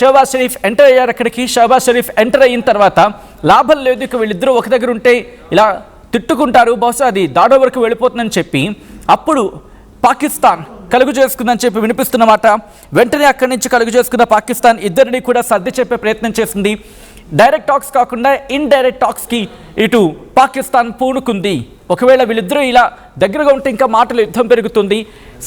Shehbaz Sharif enter అయ్యారు అక్కడికి. Shehbaz Sharif enter అయిన తర్వాత లాభం లేదు, ఇక వీళ్ళిద్దరూ ఒక దగ్గర ఉంటే ఇలా తిట్టుకుంటారు, బహుశా అది దాడో వరకు వెళ్ళిపోతుందని చెప్పి అప్పుడు పాకిస్తాన్ కలుగు చేసుకుందని చెప్పి వినిపిస్తున్నమాట. వెంటనే అక్కడి నుంచి కలుగు చేసుకున్న పాకిస్తాన్ ఇద్దరిని కూడా సర్ది చెప్పే ప్రయత్నం చేసింది. డైరెక్ట్ టాక్స్ కాకుండా ఇండైరెక్ట్ టాక్స్కి ఇటు పాకిస్తాన్ పూనుకుంది. ఒకవేళ వీళ్ళిద్దరూ ఇలా దగ్గరగా ఉంటే ఇంకా మాటల యుద్ధం పెరుగుతుంది,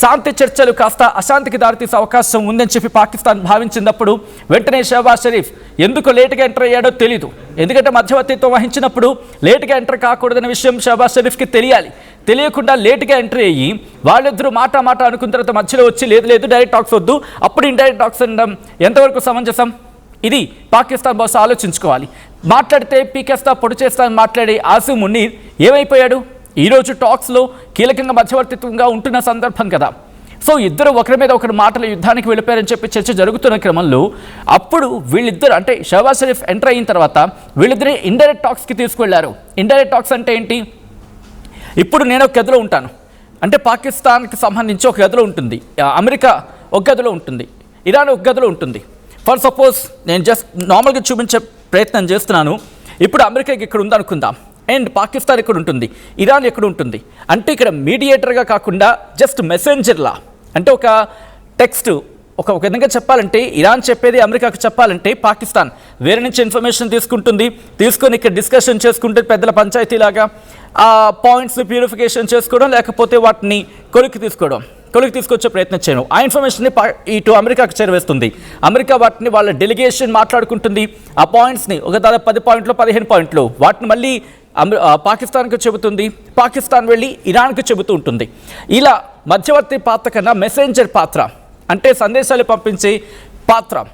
శాంతి చర్చలు కాస్త అశాంతికి దారితీసే అవకాశం ఉందని చెప్పి పాకిస్తాన్ భావించినప్పుడు వెంటనే షహబాజ్ షరీఫ్ ఎందుకు లేటుగా ఎంటర్ అయ్యాడో తెలీదు. ఎందుకంటే మధ్యవర్తిత్వం వహించినప్పుడు లేటుగా ఎంటర్ కాకూడదనే విషయం షహబాజ్ షరీఫ్కి తెలియాలి. తెలియకుండా లేటుగా ఎంట్రీ అయ్యి వాళ్ళిద్దరూ మాట అనుకున్న తర్వాత మధ్యలో వచ్చి లేదు డైరెక్ట్ టాక్స్ వద్దు, అప్పుడు ఇండైరెక్ట్ టాక్స్ అనడం ఎంతవరకు సమంజసం? ఇది పాకిస్తాన్ బహుశా ఆలోచించుకోవాలి. మాట్లాడితే పీకేస్తా పొడి చేస్తా అని మాట్లాడే ఆసిమ్ మునీర్ ఏమైపోయాడు? ఈరోజు టాక్స్లో కీలకంగా మధ్యవర్తిత్వంగా ఉంటున్న సందర్భం కదా. సో ఇద్దరు ఒకరి మీద ఒకరి మాటల యుద్ధానికి వెళ్ళిపోయారని చెప్పి చర్చ జరుగుతున్న క్రమంలో అప్పుడు వీళ్ళిద్దరు అంటే షహబాజ్ షరీఫ్ ఎంటర్ అయిన తర్వాత వీళ్ళిద్దరే ఇండైరెక్ట్ టాక్స్కి తీసుకువెళ్ళారు. ఇండైరెక్ట్ టాక్స్ అంటే ఏంటి? ఇప్పుడు నేను ఒక గదిలో ఉంటాను అంటే పాకిస్తాన్కి సంబంధించి ఒక గదిలో ఉంటుంది, అమెరికా ఒక గదిలో ఉంటుంది, ఇరాన్ ఒక గదిలో ఉంటుంది. ఫర్ సపోజ్ నేను జస్ట్ నార్మల్గా చూపించే ప్రయత్నం చేస్తున్నాను. ఇప్పుడు అమెరికాకి ఇక్కడ ఉందనుకుందాం, అండ్ పాకిస్తాన్ ఇక్కడ ఉంటుంది, ఇరాన్ ఎక్కడ ఉంటుంది. అంటే ఇక్కడ మీడియేటర్గా కాకుండా జస్ట్ మెసెంజర్లా, అంటే ఒక టెక్స్ట్ ఒక విధంగా చెప్పాలంటే ఇరాన్ చెప్పేది అమెరికాకు చెప్పాలంటే పాకిస్తాన్ వేరే నుంచి ఇన్ఫర్మేషన్ తీసుకొని ఇక్కడ డిస్కషన్ చేసుకుంటే పెద్దల పంచాయతీలాగా ఆ పాయింట్స్ ప్యూరిఫికేషన్ చేసుకోవడం, లేకపోతే వాటిని కొలికి తీసుకొచ్చే ప్రయత్నం చేయడం. ఆ ఇన్ఫర్మేషన్ని ఇటు అమెరికాకు చేరవేస్తుంది. అమెరికా వాటిని వాళ్ళ డెలిగేషన్ మాట్లాడుకుంటుంది. ఆ పాయింట్స్ని ఒక దాదాపు 10 పాయింట్లు 15 పాయింట్లు వాటిని మళ్ళీ పాకిస్తాన్కి చెబుతుంది. పాకిస్తాన్ వెళ్ళి ఇరాన్కి చెబుతూ ఉంటుంది. ఇలా మధ్యవర్తి పాత్ర కన్నా మెసెంజర్ పాత్ర అంటే సందేశాలు పంపించే పాత్ర